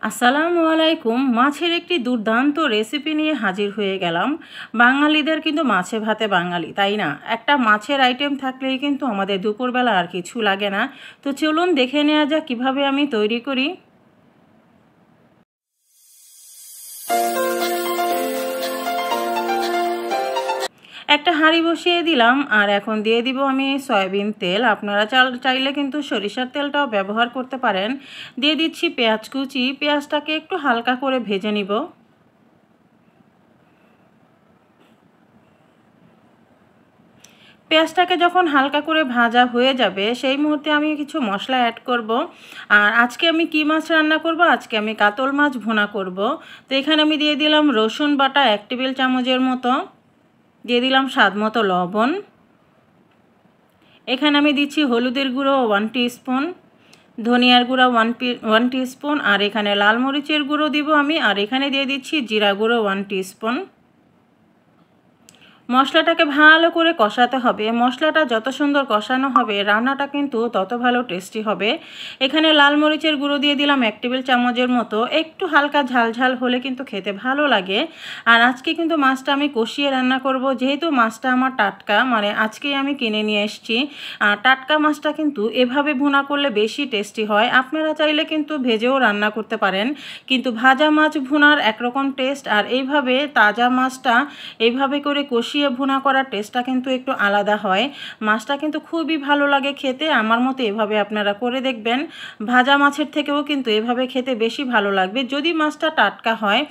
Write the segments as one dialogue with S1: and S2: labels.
S1: আসসালামু আলাইকুম। মাছের একটি দুর্দান্ত রেসিপি নিয়ে হাজির হয়ে গেলাম। বাঙালিদের কিন্তু মাছে ভাতে বাঙালি, তাই না? একটা মাছের আইটেম থাকলেই কিন্তু আমাদের দুপুরবেলা আর কিছু লাগে না। তো চলুন দেখে নেওয়া যাক কীভাবে আমি তৈরি করি। একটা হাঁড়ি বসিয়ে দিলাম আর এখন দিয়ে দিব আমি সয়াবিন তেল। আপনারা চাইলে কিন্তু সরিষার তেলটাও ব্যবহার করতে পারেন। দিয়ে দিচ্ছি পেঁয়াজ কুচি। পেঁয়াজটাকে একটু হালকা করে ভেজে নিব। পেঁয়াজটাকে যখন হালকা করে ভাজা হয়ে যাবে সেই মুহূর্তে আমি কিছু মশলা অ্যাড করব। আর আজকে আমি কী মাছ রান্না করব? আজকে আমি কাতল মাছ ভুনা করব। তো এখানে আমি দিয়ে দিলাম রসুন বাটা 1 টেবিল চামচের মতো, দিয়ে দিলাম স্বাদ মতো লবণ। এখানে আমি দিচ্ছি হলুদের গুঁড়ো 1 টিস্পুন, ধনিয়ার গুঁড়া 1 টিস্পুন, আর এখানে লাল মরিচের গুঁড়ো দিব আমি। আর এখানে দিয়ে দিচ্ছি জিরা গুঁড়ো 1 টিস্পুন। মশলাটাকে ভালো করে কষাতে হবে। মশলাটা যত সুন্দর কষানো হবে রান্নাটা কিন্তু তত ভালো টেস্টি হবে। এখানে লাল মরিচের গুঁড়ো দিয়ে দিলাম 1 টেবিল চামচের মতো। একটু হালকা ঝাল ঝাল হলে কিন্তু খেতে ভালো লাগে। আর আজকে কিন্তু মাছটা আমি কষিয়ে রান্না করব, যেহেতু মাছটা আমার টাটকা, মানে আজকেই আমি কিনে নিয়ে এসেছি। আর টাটকা মাছটা কিন্তু এভাবে ভুনা করলে বেশি টেস্টি হয়। আপনারা চাইলে কিন্তু ভেজেও রান্না করতে পারেন, কিন্তু ভাজা মাছ ভুনার একরকম টেস্ট, আর এইভাবে তাজা মাছটা এইভাবে করে কষিয়ে ভুনা করার টেস্টটা কিন্তু একটু আলাদা হয়। মাছটা কিন্তু খুবই ভালো লাগে খেতে। আমার মতো এভাবে আপনারা করে দেখবেন। ভাজা মাছের থেকেও কিন্তু এভাবে খেতে বেশি ভালো লাগবে যদি মাছটা টাটকা হয়।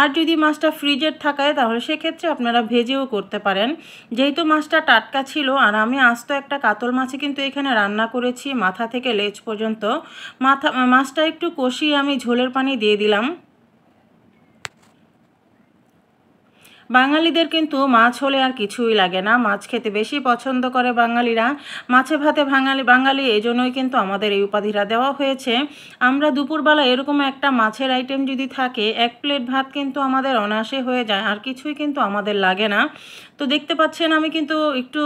S1: আর যদি মাছটা ফ্রিজের থাকায় তাহলে সেক্ষেত্রে আপনারা ভেজেও করতে পারেন। যেহেতু মাছটা টাটকা ছিল আর আমি আস্ত একটা কাতল মাছে কিন্তু এখানে রান্না করেছি মাথা থেকে লেজ পর্যন্ত। মাছটা একটু কষিয়ে আমি ঝোলের পানি দিয়ে দিলাম। বাঙালিদের কিন্তু মাছ হলে আর কিছুই লাগে না। মাছ খেতে বেশি পছন্দ করে বাঙালিরা। মাছে ভাতে বাঙালি এই জন্যই কিন্তু আমাদের এই উপাধিটা দেওয়া হয়েছে। আমরা দুপুরবেলা এরকম একটা মাছের আইটেম যদি থাকে, 1 প্লেট ভাত কিন্তু আমাদের অনায়াসে হয়ে যায়, আর কিছুই কিন্তু আমাদের লাগে না। তো দেখতে পাচ্ছেন আমি কিন্তু একটু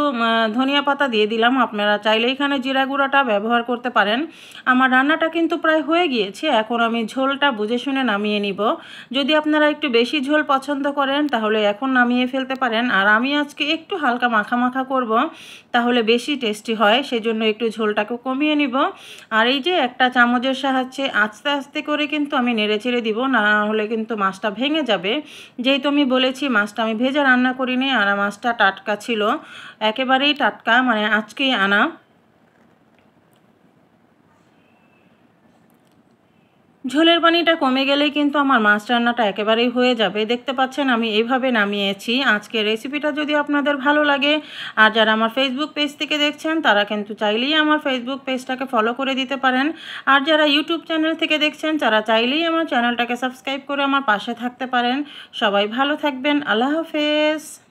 S1: ধনিয়া পাতা দিয়ে দিলাম। আপনারা চাইলে এখানে জিরা গুঁড়াটা ব্যবহার করতে পারেন। আমার রান্নাটা কিন্তু প্রায় হয়ে গিয়েছে। এখন আমি ঝোলটা বুঝে শুনে নামিয়ে নিব। যদি আপনারা একটু বেশি ঝোল পছন্দ করেন তাহলে এখন নামিয়ে ফেলতে পারেন। আর আমি আজকে একটু হালকা মাখা মাখা করব, তাহলে বেশি টেস্টি হয়, সেজন্য একটু ঝোলটাকে কমিয়ে নিব। আর এই যে একটা চামচের সাহায্যে আস্তে আস্তে করে কিন্তু আমি নেড়ে চেড়ে দিব, না হলে কিন্তু মাছটা ভেঙে যাবে। যেহেতু আমি বলেছি মাছটা আমি ভেজে রান্না করিনি, আর মাছটা টাটকা ছিল, একেবারেই টাটকা, মানে আজকেই আনা। ঝোলের পানিটা কমে গেলেই কিন্তু আমার মাছ রান্নাটা একেবারেই হয়ে যাবে। দেখতে পাচ্ছেন আমি এইভাবে নামিয়েছি। আজকের রেসিপিটা যদি আপনাদের ভালো লাগে, আর যারা আমার ফেসবুক পেজ থেকে দেখছেন তারা কিন্তু চাইলেই আমার ফেসবুক পেজটাকে ফলো করে দিতে পারেন। আর যারা ইউটিউব চ্যানেল থেকে দেখছেন তারা চাইলেই আমার চ্যানেলটাকে সাবস্ক্রাইব করে আমার পাশে থাকতে পারেন। সবাই ভালো থাকবেন। আল্লাহ হাফেজ।